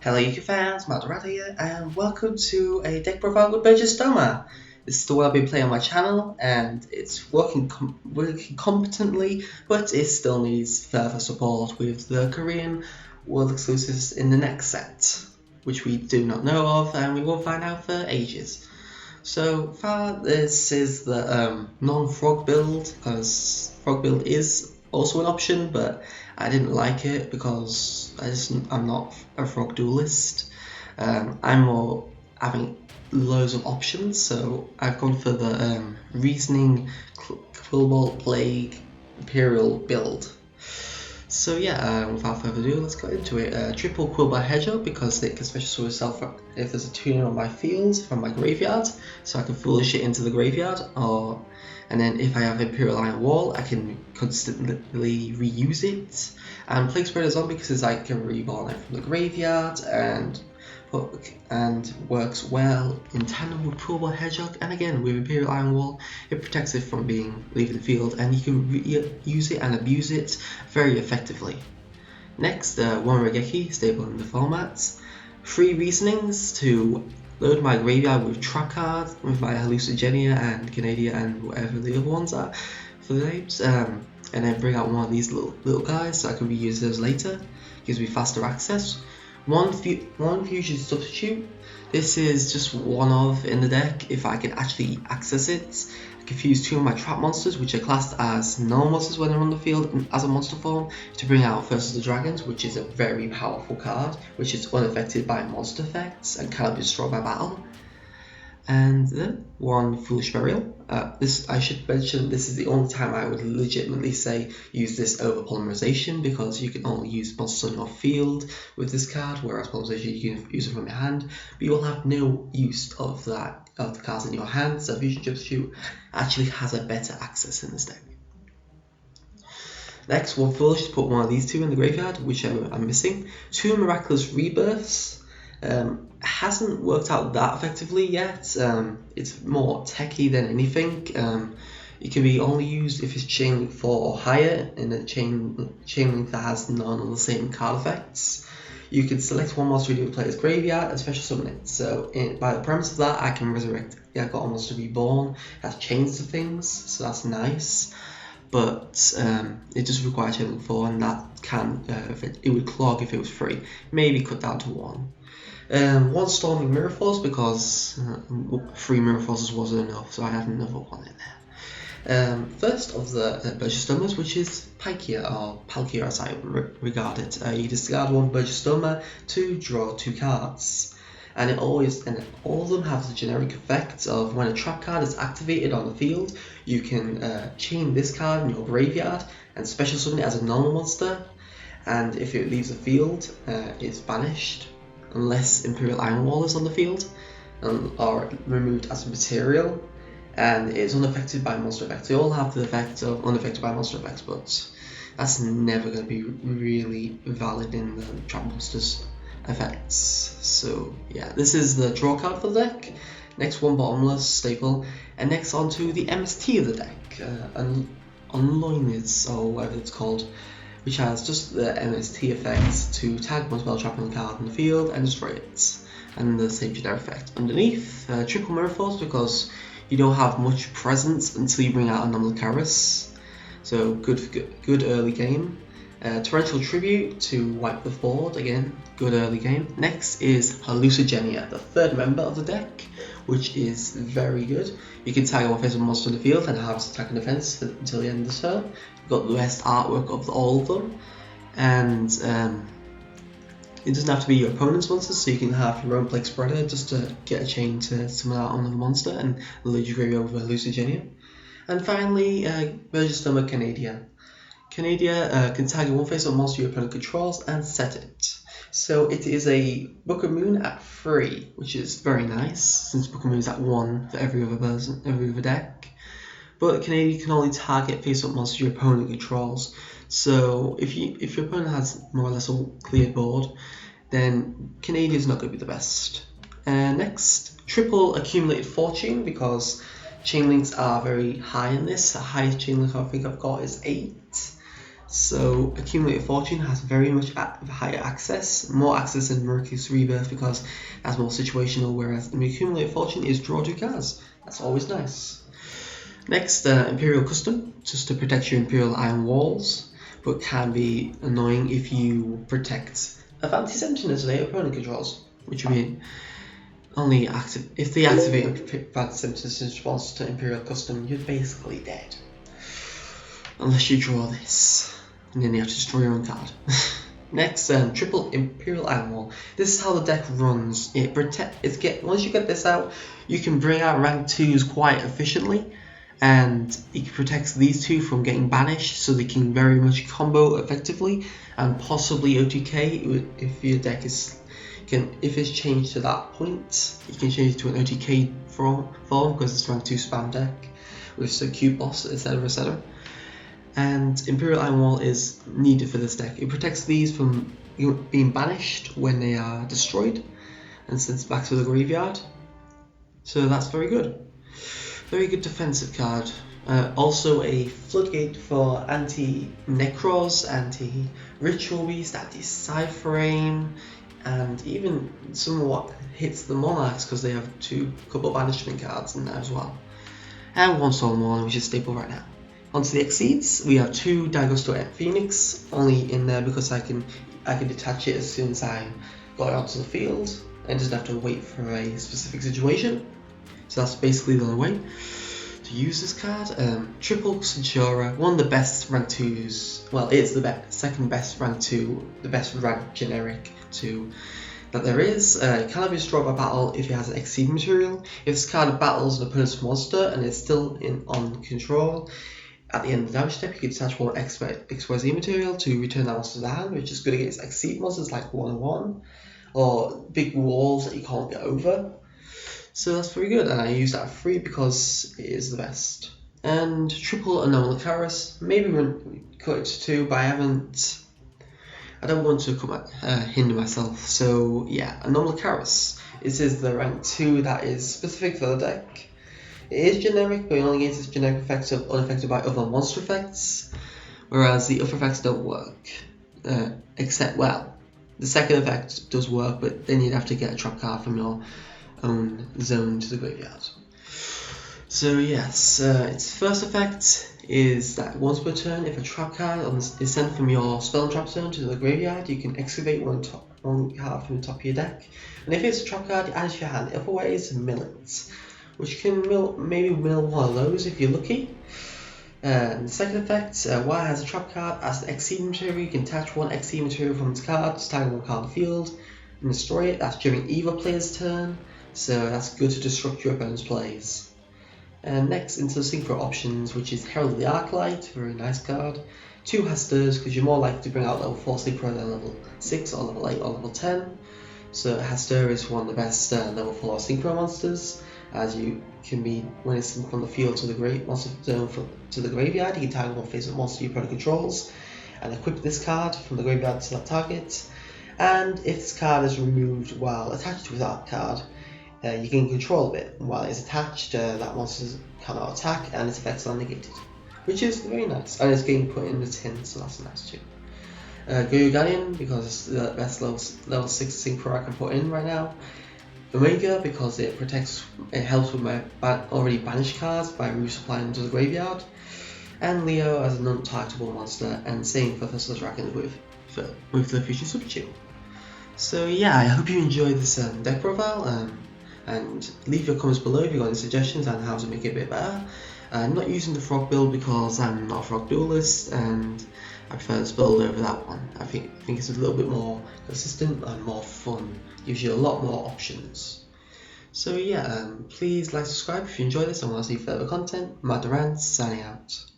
Hello Yuki fans, Madarata here, and welcome to a deck profile with Burgesstoma. This is the one I've been playing on my channel, and it's working competently, but it still needs further support with the Korean World Exclusives in the next set, which we do not know of, and we won't find out for ages. So far, this is the non-frog build, because frog build is also an option, but I didn't like it because I'm not a frog duelist. I'm more having loads of options, so I've gone for the Reasoning, Quillbolt, Plague, Imperial build. So yeah, without further ado, let's get into it. Triple Quillbolt Hedgehog because it can special summon itself if there's a tuner on my field from my graveyard, so I can foolish it into the graveyard, and then if I have Imperial Iron Wall, I can constantly reuse it. And Plague Spreader Zombie because I can reborn it from the graveyard and works well in tandem with Quillbolt Hedgehog, and again with Imperial Iron Wall it protects it from leaving the field, and you can use it and abuse it very effectively. Next, one Regeki, stable in the formats. 3 Reasonings to load my graveyard with trap cards with my Hallucigenia and Canadia and whatever the other ones are for the names, and then bring out one of these little guys so I can reuse those later. Gives me faster access. One Fusion Substitute. This is just one of in the deck if I can actually access it. I can fuse 2 of my trap monsters, which are classed as normal monsters when they're on the field as a monster form, to bring out Versus the Dragons, which is a very powerful card, which is unaffected by monster effects and cannot be destroyed by battle. And then 1 Foolish Burial. I should mention this is the only time I would legitimately say use this over Polymerization, because you can only use monsters on your field with this card, whereas Polymerization you can use it from your hand, but you will have no use of the cards in your hand, so Fusion Substitute actually has a better access in this deck. Next, 1 Foolish to put one of these 2 in the graveyard, which I'm missing. 2 Miraculous Rebirths. Hasn't worked out that effectively yet. It's more techie than anything. It can be only used if it's Chain Link 4 or higher in a chain link that has none of the same card effects. You can select one monster in the player's graveyard and special summon it. So by the premise of that, I can resurrect. Yeah, I've got a monster reborn, has chains to things, so that's nice. But it does require Chain Link 4, and that can it would clog if it was free. Maybe cut down to 1. 1 Storming Mirror Force because 3 Mirror Forces wasn't enough, so I had another one in there. First of the Burgesstomas, which is Palkia, or Palkia as I regard it. You discard 1 Burgesstoma to draw 2 cards, and all of them have the generic effect of when a trap card is activated on the field, you can chain this card in your graveyard and special summon it as a normal monster, and if it leaves the field, it's banished unless Imperial Iron Wall is on the field or removed as a material, and it's unaffected by monster effects. They all have the effect of unaffected by monster effects, but that's never going to be really valid in the trap monsters effects. So yeah, this is the draw card for the deck. Next, 1 Bottomless staple, and next on to the MST of the deck, Unloined or whatever it's called, which has just the MST effect to tag one spell trapping card in the field and destroy it, and the same generic effect underneath. Triple Mirror Force because you don't have much presence until you bring out Anomaly Karis, so good early game. Torrential Tribute to wipe the board, again, good early game. Next is Hallucigenia, the 3rd member of the deck, which is very good. You can tag one face monster in the field and have attack and defense until the end of the turn. You've got the best artwork of all of them, and it doesn't have to be your opponent's monsters, so you can have your own Plague Spreader just to get a chain to summon out another monster and load your graveyard with Hallucigenia. And finally, Burgesstoma Canadia. Canadia can tag one face on monster your opponent controls and set it. So it is a Book of Moon at 3, which is very nice, since Book of Moon is at 1 for every other deck. But Canadia can only target face-up monsters your opponent controls. So if your opponent has more or less a cleared board, then Canadia is not going to be the best. Next, Triple Accumulated Fortune, because chain links are very high in this. The highest chain link I think I've got is 8. So Accumulated Fortune has very much higher access, more access than Miraculous Rebirth because that's more situational, whereas the Accumulated Fortune is draw 2 cards. That's always nice. Next, Imperial Custom, just to protect your Imperial Iron Walls, but can be annoying if you protect Advanced Sentinels that your opponent controls, which would be only active if they activate Advanced Sentinels in response to Imperial Custom. You're basically dead, unless you draw this. And then you have to destroy your own card. Next, triple Imperial Iron Wall. This is how the deck runs. Once you get this out, you can bring out rank 2s quite efficiently, and it protects these two from getting banished, so they can very much combo effectively, and possibly OTK if your deck is if it's changed to that point. You can change it to an OTK form because it's rank 2 spam deck with the cute boss, etc, etc. And Imperial Iron Wall is needed for this deck. It protects these from being banished when they are destroyed and sent back to the graveyard. So that's very good. Very good defensive card. Also a floodgate for anti-Necros, anti-Ritual Beast, anti-Cypher Aim, and even somewhat hits the Monarchs because they have couple banishment cards in there as well. And one Soul Mourner, which is staple right now. Onto the Exceeds, we have 2 Burgesstoma Phoenix, only in there because I can detach it as soon as I got it onto the field, and doesn't have to wait for a specific situation. So that's basically the only way to use this card. Triple Centura, one of the best rank 2s, well, it's the second best rank 2, the best rank generic 2 that there is. It cannot be destroyed by battle if it has an Exceed material. If this card battles an opponent's monster and it's still on control, at the end of the damage step, you can detach one XYZ material to return that monster to the hand, which is good against Exceed monsters like 1-1 or big walls that you can't get over. So that's very good, and I use that free because it is the best. And triple Anomalous Karis, maybe cut it to 2, but I don't want to hinder myself. So yeah, Anomalous Karis. This is the rank 2 that is specific for the deck. It is generic, but it only gains its generic effects unaffected by other monster effects, whereas the other effects don't work. Except, well, the second effect does work, but then you'd have to get a trap card from your own zone to the graveyard. So yes, its first effect is that once per turn, if a trap card is sent from your spell and trap zone to the graveyard, you can excavate one card from the top of your deck, and if it's a trap card, you add it to your hand. Otherwise, mill it, which can maybe mill one of those if you're lucky. And the second effect, while it has a trap card as an Exceed material, you can attach one Exceed material from its card, tag one card on the field, and destroy it. That's during either player's turn, so that's good to disrupt your opponent's plays. And next into the synchro options, which is Herald of the Arclight, very nice card. 2 Hesters, because you're more likely to bring out level 4 synchro than level 6 or level 8 or level 10. So Hester is one of the best level 4 synchro monsters, as you can be, when it's from the field to the monster zone to the graveyard, you can tag one face-up monster your opponent controls, and equip this card from the graveyard to that target. And if this card is removed while attached to that card, you can control it. While it's attached, that monster cannot attack and its effects are negated, which is very nice. And it's getting put in the tin, so that's nice too. Goyo Guardian, because it's the best level 6 synchro I can put in right now. Omega, because it helps with my already banished cards by resupplying them to the graveyard. And Leo as a non-targetable monster, and same for Thistle's Dragons with the Fusion Substitute. So yeah, I hope you enjoyed this deck profile, and leave your comments below if you've got any suggestions on how to make it a bit better. I'm not using the frog build because I'm not a frog duelist, and I prefer this build over that one. I think it's a little bit more consistent and more fun, gives you a lot more options. So yeah, please like, subscribe if you enjoy this and want to see further content. Matt Durant, signing out.